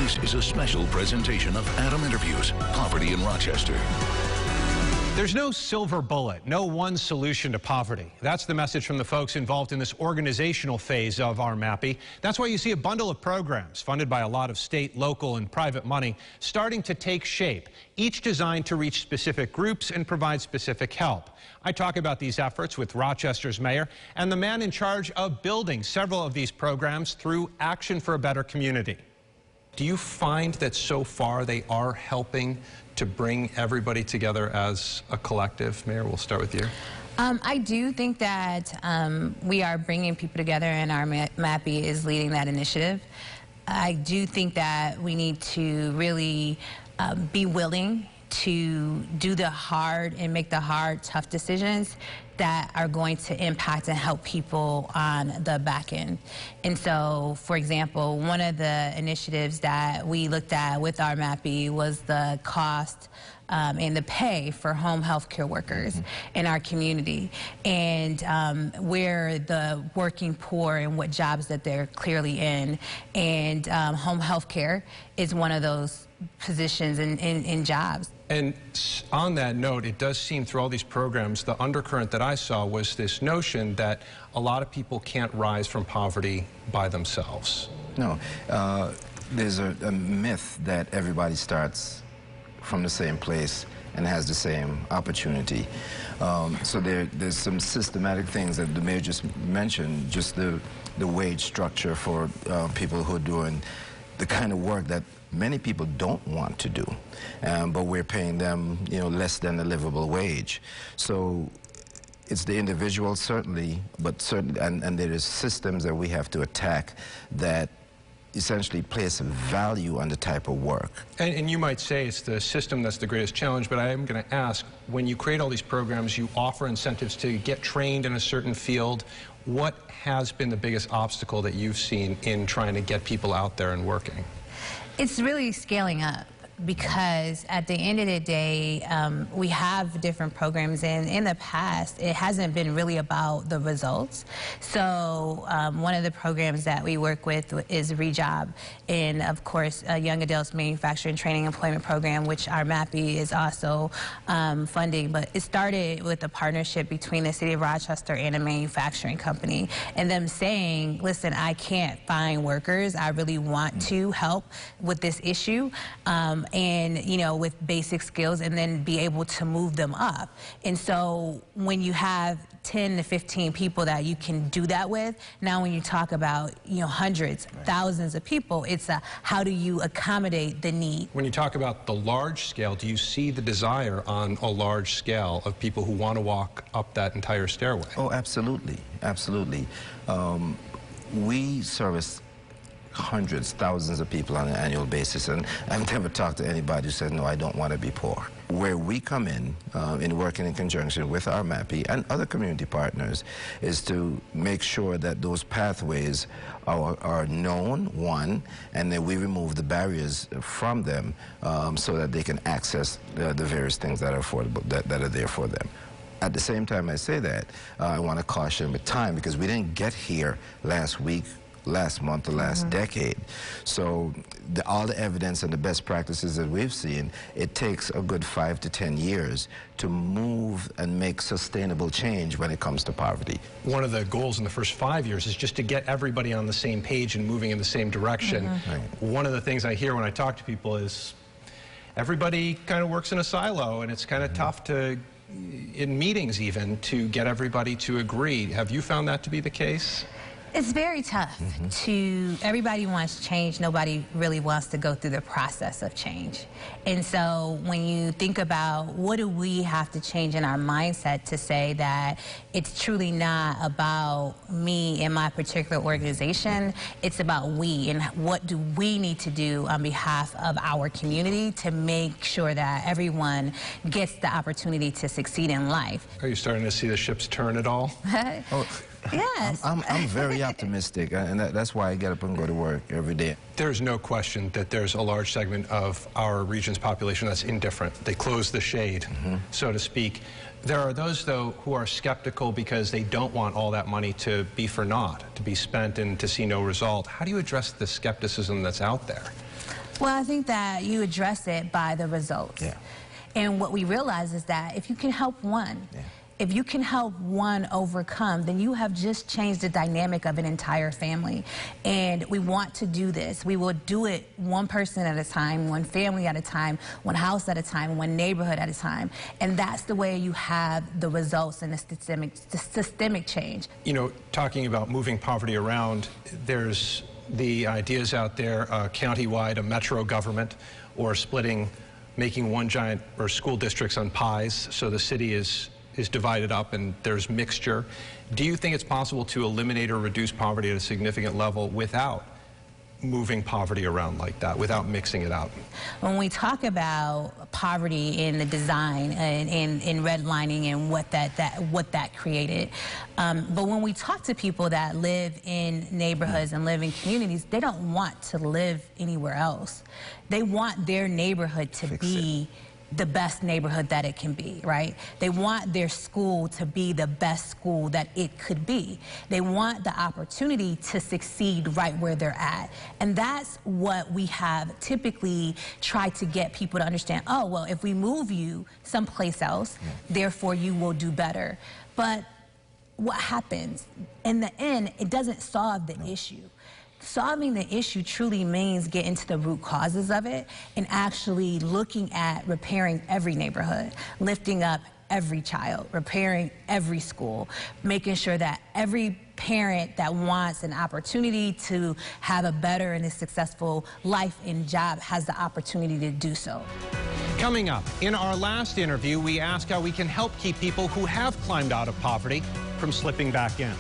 This is a special presentation of Adam Interviews, Poverty in Rochester. There's no silver bullet, no one solution to poverty. That's the message from the folks involved in this organizational phase of our MAPI. That's why you see a bundle of programs funded by a lot of state, local, and private money starting to take shape, each designed to reach specific groups and provide specific help. I talk about these efforts with Rochester's mayor and the man in charge of building several of these programs through Action for a Better Community. Do you find that so far they are helping to bring everybody together as a collective? Mayor, we'll start with you. I do think that we are bringing people together, and our MAPI is leading that initiative. I do think that we need to really be willing to do the hard and make the hard, tough decisions that are going to impact and help people on the back end. And so, for example, one of the initiatives that we looked at with our MAPI was the cost and the pay for home health care workers in our community, and where the working poor and what jobs that they're clearly in. And home health care is one of those positions in jobs. And on that note, it does seem through all these programs, the undercurrent that I saw was this notion that a lot of people can't rise from poverty by themselves. No, there's a myth that everybody starts from the same place and has the same opportunity. So there's some systematic things that the mayor just mentioned, just the wage structure for people who are doing the kind of work that many people don't want to do, but we're paying them, less than a livable wage. So it's the individual, certainly, but certainly, and there is systems that we have to attack that essentially place value on the type of work. And you might say it's the system that's the greatest challenge, but I am going to ask, when you create all these programs, you offer incentives to get trained in a certain field. What has been the biggest obstacle that you've seen in trying to get people out there and working? It's really scaling up, because at the end of the day, we have different programs, and in the past, it hasn't been really about the results. So one of the programs that we work with is Rejob, and of course, a Young Adults Manufacturing Training Employment Program, which our MAPI is also funding. But it started with a partnership between the city of Rochester and a manufacturing company, and them saying, listen, I can't find workers. I really want to help with this issue. And, with basic skills, and then be able to move them up. And so when you have 10 to 15 people that you can do that with, now when you talk about, hundreds, thousands of people, it's how do you accommodate the need? When you talk about the large scale, do you see the desire on a large scale of people who want to walk up that entire stairway? Oh, absolutely, absolutely. We service hundreds, thousands of people on an annual basis, and I've never talked to anybody who said, no, I don't want to be poor. Where we come in working in conjunction with our MAPI and other community partners, is to make sure that those pathways are known, one, and then we remove the barriers from them so that they can access the various things that are affordable, that are there for them. At the same time I say that, I want to caution with time, because we didn't get here last week, last month, or last decade. So all the evidence and the best practices that we've seen, it takes a good 5 to 10 years to move and make sustainable change when it comes to poverty. One of the goals in the first 5 years is just to get everybody on the same page and moving in the same direction. Right. One of the things I hear when I talk to people is everybody kind of works in a silo, and it's kind of tough to, in meetings even, to get everybody to agree. Have you found that to be the case? It's very tough everybody wants change. Nobody really wants to go through the process of change. And so when you think about what do we have to change in our mindset to say that it's truly not about me and my particular organization, it's about we, and what do we need to do on behalf of our community to make sure that everyone gets the opportunity to succeed in life. Are you starting to see the ships turn at all? Yes. I'm very optimistic, and that's why I get up and go to work every day. There's no question that there's a large segment of our region's population that's indifferent. They close the shade, so to speak. There are those, though, who are skeptical because they don't want all that money to be for naught, to be spent and to see no result. How do you address the skepticism that's out there? Well, I think that you address it by the results. Yeah. And what we realize is that if you can help one, if you can help one overcome, then you have just changed the dynamic of an entire family. And we want to do this. We will do it one person at a time, one family at a time, one house at a time, one neighborhood at a time. And that's the way you have the results and the systemic change. You know, talking about moving poverty around, there's the ideas out there, countywide, a metro government, or splitting, making one giant, or school districts on pies, so the city is divided up and there's mixture. Do you think it's possible to eliminate or reduce poverty at a significant level without moving poverty around like that, without mixing it out? When we talk about poverty in the design and in redlining and what that created, but when we talk to people that live in neighborhoods and live in communities, they don't want to live anywhere else. They want their neighborhood to be the best neighborhood that it can be, right? They want their school to be the best school that it could be. They want the opportunity to succeed right where they're at. And that's what we have typically tried to get people to understand. Oh, well, if we move you someplace else, therefore you will do better. But what happens? In the end, it doesn't solve the issue. Solving the issue truly means getting to the root causes of it and actually looking at repairing every neighborhood, lifting up every child, repairing every school, making sure that every parent that wants an opportunity to have a better and a successful life and job has the opportunity to do so. Coming up, in our last interview, we ask how we can help keep people who have climbed out of poverty from slipping back in.